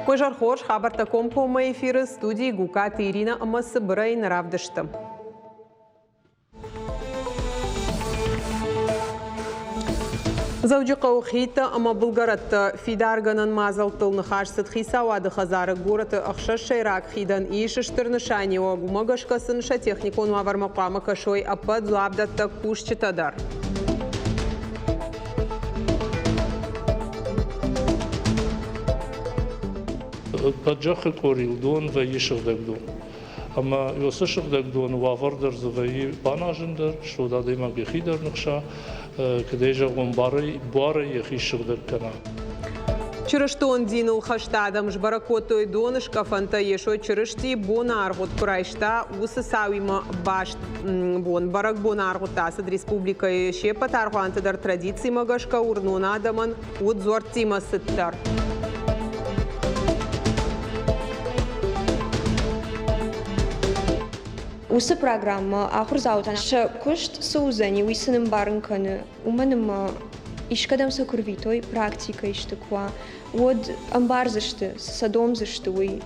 Пожар хош хабартаком пома эфиры студии Гукат Ирина Амасыбырай наравдышты. Завджи қауқита ама Булгаратта фидарганан мазалтылны хашсыт хисавады хазары гораты ақша шайрак хидан ишыштырны шанио гумагашкасынша техникон мавармақама кашой апад лабдатта кушчитадар. Паджахы корилдон ва ешыгдагдон. Ама йосышыгдагдон вавардыр зываи банажындар, что дадыма гехидар нықша, кадежа гумбары ехишыгдар кана. Чырыштон динул хаштадам жбаракотой донышка фанта ешо чырышти бонаргот курайшта усы сауима баш бон барак бонаргот тасад республика еше патаргуантадар традиции магашка урнуна адаман удзортима сыттар. Усы программа ахурзаутан кушт соузани уисыным барынканы уманым ишкадам сокурвитой практика иштыква вот амбарзышты садомзышты уи.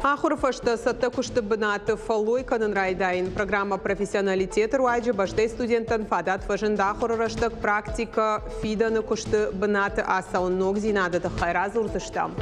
Ахурфашта сатта кушты бынаты фалой канын райдайын. Программа профессионалитет руаджи баштай студентан фадат фажында ахурраштак практика фиданы кушты бынаты асаун ногзи надады хайраз урзыштам.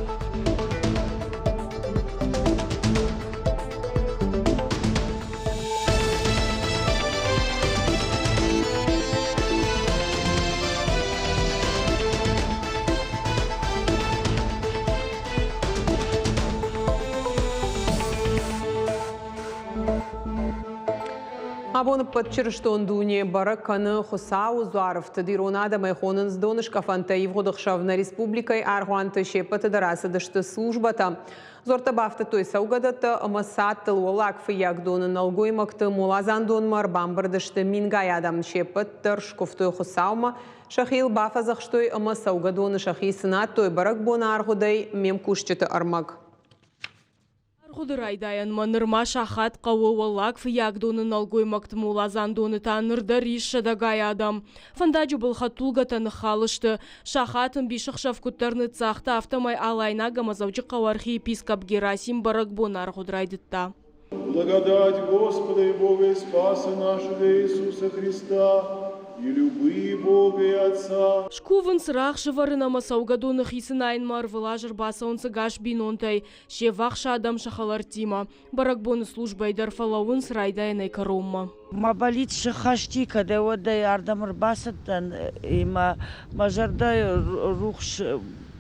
Абон подчерштон дуне бараканы хусау зуаров тадиронада майхонын сдонышка фантаив годахшавна республикой аргуанты шепаты дарасы дышты службата. Зорта бафта той саугадата амасаттыл олак фияк донын алгоймакты мулазан донмар бамбардышты мингаядам шепат тыршковтой хусаума шахил бафазахштой амасаугадоны шахи сынат той барак бона аргудай мемкушчыты армак. Худырайдаян манырма шахат қауы олак фиягдоны налгой мактымула зандоны танырда ришша дагай адам. Фандаджу был хатулгатаны халышты. Шахатын бишықшав күттарны цахта автомай алайна гамазавчы қауархи епископ Герасим Баракбонар худрайдытта. Благодать Господа и Бога и Спаса нашего Иисуса Христа и любви Бога и Отца. Шкувын сырах шыварына масаугадоны хисынайын марвылажыр басаунсы гаш бинонтай, шевахша адам шахалар тима. Баракбоны службайдар фалауын сырайдайнай каромма. Ма болит шахашти, когда вот дай ардамыр басаттан, и мажардай рухш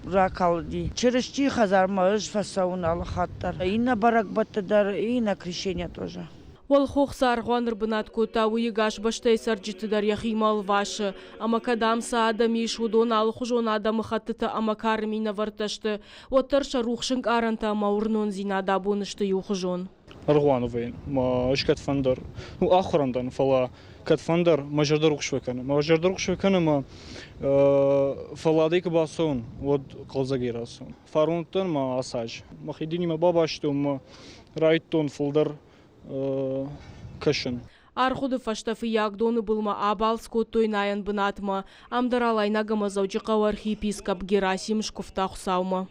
ракалди. Через хазарма ыж фасаун алхаттар. И на баракбаттадар, и на крещение тоже. Ол хоқса арғуаныр бынат көта уи гаш баштай сарджитыдар яхимал вашы. Амакадамса адами шудон алхужон адамы хаттыты амакармина варташты. Оттарша рухшынг аранта маурнон зинада бонышты юхужон. Аргуановый, ишкат фандар. Ну ахурандан фала кат фандар мажардар рухшвекана. Мажардар рухшвекана фала дейка басон вот колзагирасон. Фарунтан ма асаж. Махидини ма бабаштум райттон фулдар кашын. Архуды фаштафы ягдоны былма абал скоттой наян бынатма. Амдаралайна гамазауджы қауархи епископ Герасим шкуфта хусаума.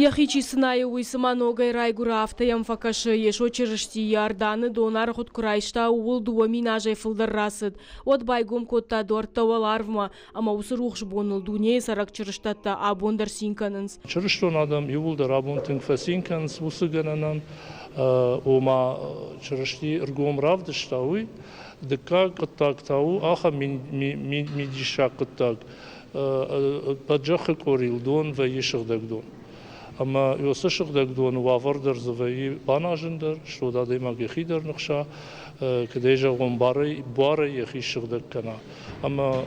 Яхичи сынайы уйсыма ногай райгура автаям факашы ешо чырышти ярданы донар худ курайшта уыл дуа минажай фылдар расыд. От байгум котта дорта валарвма, ама усыр ухш боныл дуне сарак чырыштатта абондар синканынс. Чырыштон адам ювулдар абонтын фасинканс усыгананан ома чырышти ыргом равдыштауй, дыка кыттактау аха мидиша кыттак паджахы корилдон ва ешыгдагдон. Ама йосышыгдагдон вавардыр зываи банажындар, что дадыма гехидар нықша, кадежа гумбары ехишыгдар кана. Ама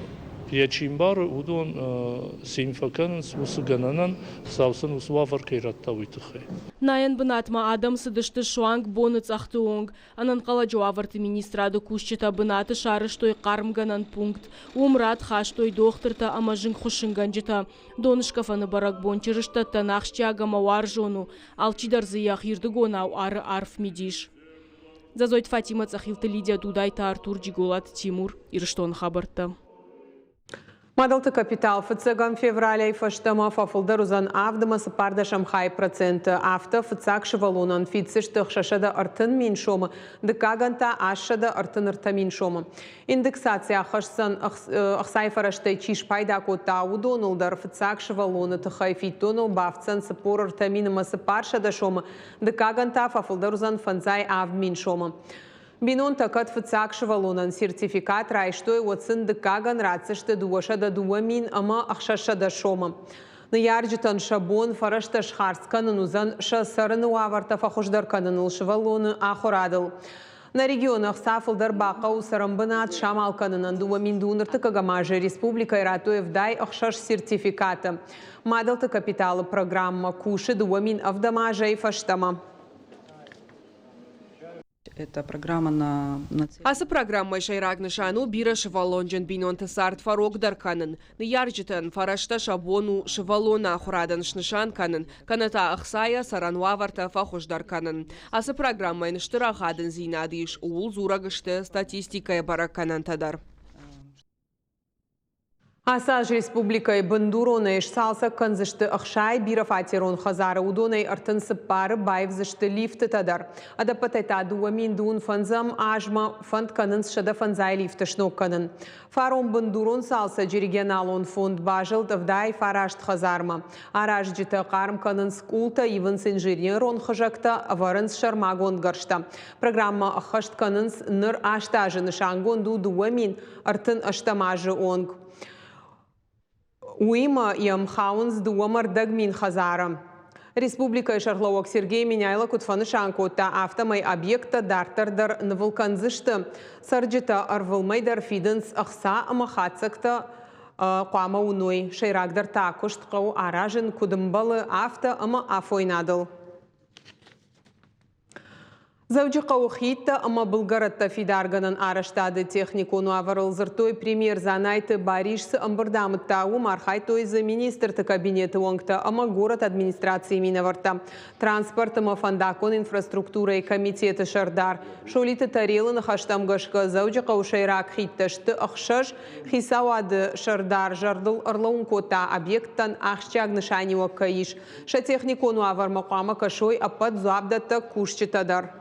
ячимбары удон синфаканс усыгананан саусын усвавар кейратта уйтыхай. Наян бынатма адам сыдышты шуанг боны цахты онг. Анан қала жуаварты министрады кушчыта бынаты шарыштой қармганан пункт. Умрат хаштой дохтырта амажын хушынган жыта. Донышкафаны барак бончырыштатта нақшчагама вар жону. Алчидар зыях ирдыгонау ары арф медиш. Зазойт Фатима Цахилты Лидия Дудайта Артур Джиголат Тимур Ирштон Хабарта. Мадалты капитал фцгам февраля и фаштама фафылдар узан авдама сапардашам хай процент авто фцак шевалунан фицештых шашада артын миншома декаганта ашада артын арта миншома. Индексация хашсан ахсайфараштай чиш пайда кота удонылдар фцак шевалуна тхай фитоныл бавцан сапор арта минама сапаршада шома декаганта фафылдар узан фанзай авд миншома. Бинон такат фцак шевалунан сертификат райштой оцин декаган рацеште дуашада дуамин ама ахшашада шома. Наярджитан шабон фарашта шхарсканын узан шасарыны уаварта фахушдар каныныл шевалуны ахорадыл. На регионах сафылдар бақау сарамбынат шамал канынан дуамин дунырты кагамажа республика иратуев дай ахшаш сертификата. Мадалты капиталы программа куши дуамин авдамажа и фаштама. Это программа на Асы программа шайрагны шану бира шевалонжен бинон тесарт фарок дарканын. Наярджитен фарашта шабону шевалона ахурадан шнышан канын. Каната ахсая сарануаварта фахуш дарканын. Асы программа иныштыра хадын зинадиш уул зурагышты статистикая бараканан тадар. Асаж республикай бандурона ишсалса канзышты ахшай бира фатирон хазара удонай артын сыппары байвзышты лифты тадар. Ада патайта дуамин дун фанзам ажма фанд канынс шада фанзай лифты шнок канын. Фарон бандурон салса регионалон фонд бажыл тавдай фарашт хазарма. Араж жита қарым канынс култа ивенс инженерон хажакта аварынс шармагон гаршта. Программа ахашт канынс ныр аштажы нышангон дуамин артын аштамажы онг. Уима ям хаунс дуамар дагмин хазара. Республика Шарловок Сергей Меняйла кутфаны шанкота автомай объекта дартардар навылканзышты. Сарджита арвылмайдар фиденс ахса амахацакта қуама уной. Шайрагдар такушт қау аражын кудымбалы авто ама афойнадыл. Завджи қауқитта ама бұлгаратта фидарганын араштады техникону аварылзыртой премьер занайты баришсы амбырдамыттау мархайтойзы министрты кабинеты оңкта ама город администрации минаварта. Транспорт ама фандакон инфраструктура и комитеты шардар. Шолиты тарелы хаштамгашка завджи қаушайрак хитташты ахшаш хисауады шардар жардыл ырлаун кота объекттан ахшчаг нышаниуа каиш. Ша техникону авар мақама кашой апат зуабдата кушчитадар.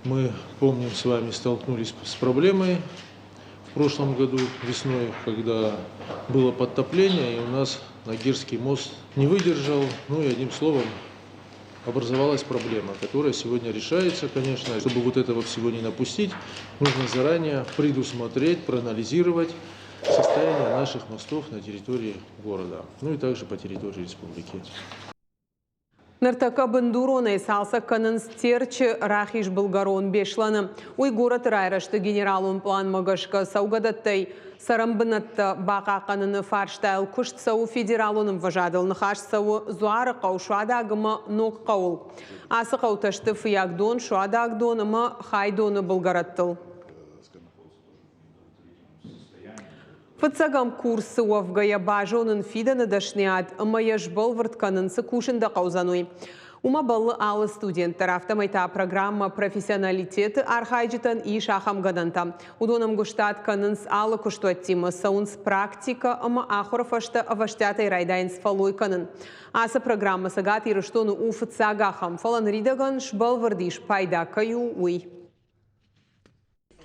Мы, помним, с вами столкнулись с проблемой в прошлом году весной, когда было подтопление, и у нас Нагирский мост не выдержал. Ну и одним словом образовалась проблема, которая сегодня решается, конечно. Чтобы вот этого всего не напустить, нужно заранее предусмотреть, проанализировать состояние наших мостов на территории города, ну и также по территории республики. Нартака бандуроны салса канын стерчі рахиш бұлгарон бешланы. Уй город райрашты генералун план магашка саугадаттай сарамбынатты бақа қаныны фарштайл күшт сау федералуным важадыл нахаш сау зуары қау шуадагыма ног қаул. Асы қауташты фиягдон шуадагдон ыма хайдоны бұлгараттыл. Фыцагам курсы уавгая бажонын фиданы дашниад, ама яжбал вартканынсы кушында қаузануй. Ума балы алы студенттар автомайта программа профессионалитеты архайджитан и шахамгаданта. Удонам гуштат канынс алы куштуаттима саунс практика, ама ахурафашта аваштятай райдайнс фалой канын. Аса программа сагат и раштону у фыцагахам фалан ридаган шбал вардиш пайда каю уй.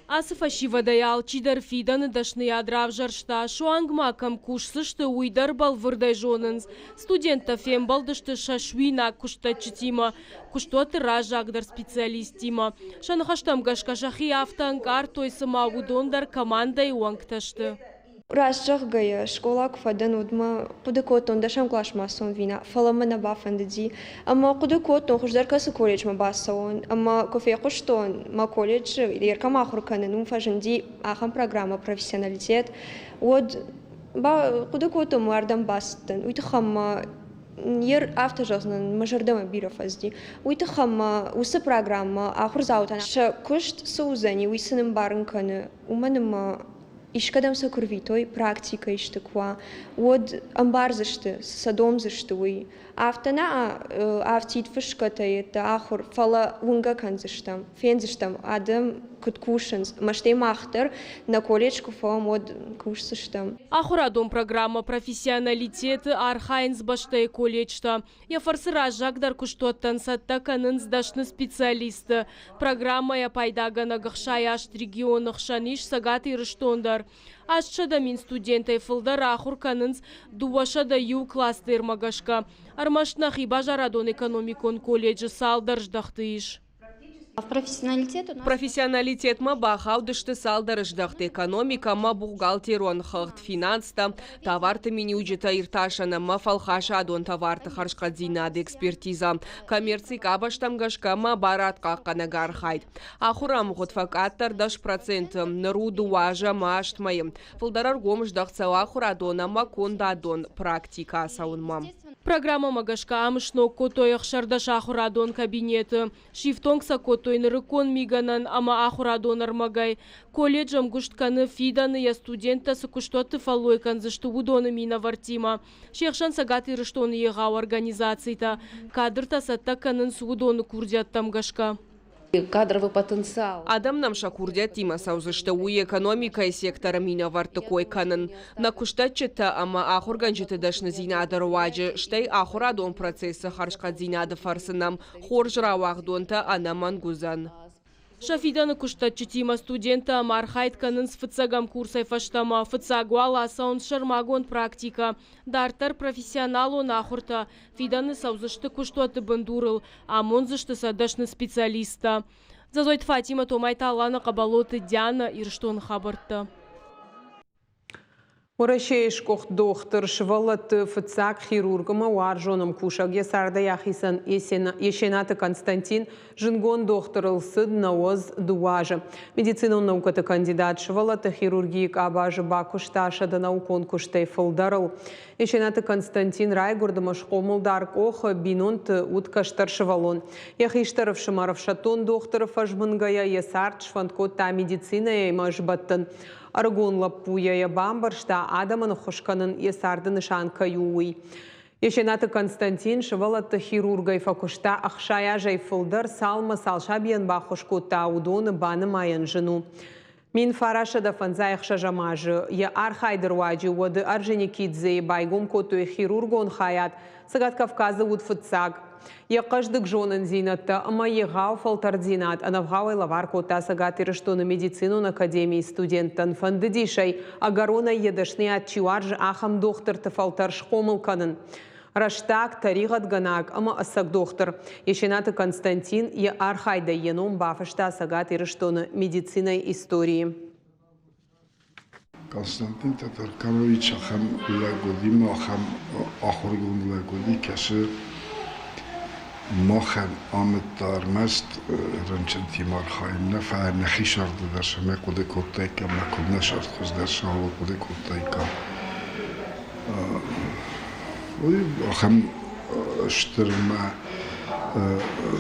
Асы фашивадаял чидар фидан дашны ядрав жаршта шуангмакам кушсышты уйдар бал вырдай жонынс. Студента фем балдышты шашвина кушта читима, куштуаты ражагдар специалистима. Шанахаштам гашка шахи автанкар тойсыма удондар командай уангташты. Разжах гая школа кфадан удма кудыкотон дашам клаш масон вина фаламана бафандди ама кудыкотон хуждар касы колледж ма бассон ама кофе куштон ма колледж ирка махурканын умфажинди ахам программа профессионалитет вот ба кудыкотон мардам бастын уйтхам Ер автожазнан мажордама бирофазди. Уйтхам усы программа ахурзаутан ша кушт соузани уйсыным барынканы уманым ишкадам сокурвитой практика иштеква, вот амбарзашты, садомзашты, автона автит фышката это ахур фала унга канзаштам, фензаштам, адам куткушенс, маштей махтер на колледж куфам вот кушсаштам. Ахурадом программа профессионалитет архайнс баштей колледжта. Я фарсыра жагдар куштоттан саттаканын сдашны специалисты. Программа я пайдагана гахшаяш регионах шаниш сагаты рыштондар. Ашчада мин студентай фылдар ахурканынс дуашада ю кластер магашка. Армашнах и бажарадон экономикон колледжи салдар ждахтыш. Профессионалитет ма бахаудышты салдарыждақты экономика ма бухгалтерон хыгт финанста, товарты мини уджита ирташана ма фалхаша адон товарты харшкадзинады экспертиза, коммерций кабаштамгашка ма барат какканагар хайд. Ахурам гудфакаттар даш процент наруду важа ма аштмайым. Фылдарар гомждахца ахурадона ма кондадон практика саунма. Программа магашка амышно котоях шардаш ахурадон кабинеты. Шифтонгса котойны рыкон миганан ама ахурадон армагай. Колледжам гуштканы фиданы я студента сыкуштоты фалойкан зашту удоны мина вартима. Шехшан сагаты рыштоны егау организацийта. Кадрта саттаканын судоны курдят тамгашка. Кадровый потенциал. Адам нам шакурдя тима саузышты уй экономика и сектора мина вартыкой канын. На куштатчета ама ахурганчеты дашны зинады руаджи, штай ахурадон процессы харшкад зинады фарсынам, хоржра вахдонта анаман гузан. Шафиданы куштатчы тима студента мархайтканын с фыцагам курсай фаштама, фыцагуала саун шармагон практика. Дартар профессионалу нахурта, фиданы саузышты куштоты бандурыл, а монзышты садашны специалиста. Зазойт Фатима томайта алана кабалоты Диана ирштон хабарта. Урашеишкох доктор швалат фыцак хирургама уаржоном кушаг ясарда яхисан ешенаты Константин жингон доктор ылсыд науз дуажа. Медицинон наукаты кандидат швалат хирургик абажы бакушташа да наукон куштей фылдарыл. Ешенаты Константин райгурдама шкомылдар ох бинонт уткаштар швалон. Яхиштаров шымаров шатон докторов ажмынгая ясард шванткотта медицина ямажбаттын. Аргон лапуя я бамбаршта адаман хошканын есарды нышанка юуй. Ешенаты Константин шывалатты хирургай факушта ахшая жай фылдар салма салшабиян бахошкотта аудоны баны майын жыну. Мин фараша да фанзаях шажамажы, я архайдыр ваджи воды арженикидзе байгом котуй хирургон хаят, сагат Кавказы уд фыцаг. Я каждый жонен зинатта, ама егау фалтардзинат, а навгауай лавар кота сагаты рыштоны медицину на академии студенттан фандыдишай, агарона едашны атчуаржы ахам дохтырты фалтар шкомылканын. Раштак таригат ганак, ама асак доктор. Ешенаты Константин, я архайда еном бафашта сагаты рыштоны медициной истории. Константин Татарканович ахам лагодим, ахам ахургун лагоди, каши ماخن آمد دار مست رنچن تیمار خواهیم نه فعلا نخی شرط درشه ما کده کتایی که ما کده نشرط خوز درشه ها کده کتایی که آخم اشتر ما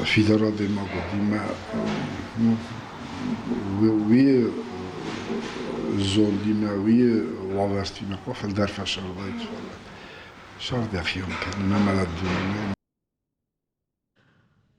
فیدراده ما گودیم وی زوندیم وی واورتیم قفل در فشار داید شرط اخیون کنه نمالد دونه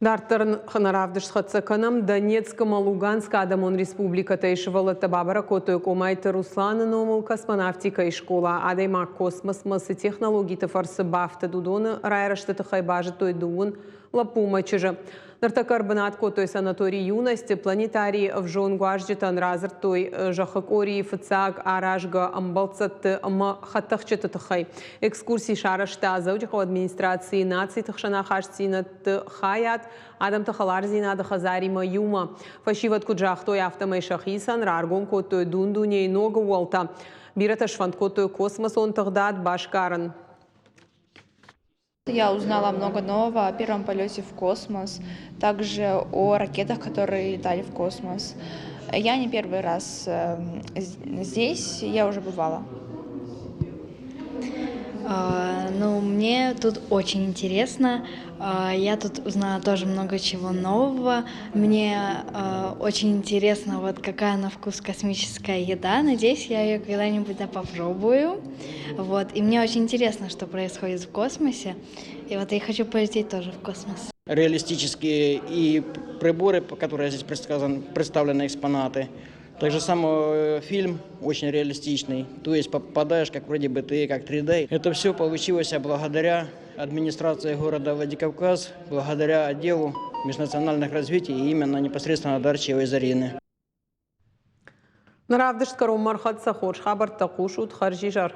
Дартарн ханаравдыш хацаканам Донецком Луганска Адамон Республика Тайшвала Табабара Котой Комайта Руслана Номул космонавтика и школа Адайма космос масы технологии тафарсы бафта дудона райраштата хайбажа той дуун лапумачыжа. Нартакарбанат Котой санаторий юности планетарий в жон гуажджетан разр той жахакории фыцаг аражга амбалцат ама хаттахчета тахай. Экскурсии шарашта заудихо администрации наций тахшана хашцинат хаят Адам тахалар зинада хазари маюма. Фашиват куджах той автомай шахисан раргон Котой дундуне нога уолта. Бирата швант Котой космос он тагдат башкаран. Я узнала много нового о первом полете в космос, также о ракетах, которые летали в космос. Я не первый раз здесь, я уже бывала. Ну, мне тут очень интересно. Я тут узнала тоже много чего нового. Мне очень интересно, вот какая на вкус космическая еда. Надеюсь, я ее когда-нибудь попробую. Вот. И мне очень интересно, что происходит в космосе. И вот я хочу полететь тоже в космос. Реалистические и приборы, по которым здесь представлены экспонаты. Также сам фильм очень реалистичный, то есть попадаешь как вроде бы ты, как 3D. Это все получилось благодаря администрации города Владикавказ, благодаря отделу межнациональных развитий и именно непосредственно Дарчевой Зарины. نرافدش كرو مرخد سخورش خبر تقوش و تخرجي جرخ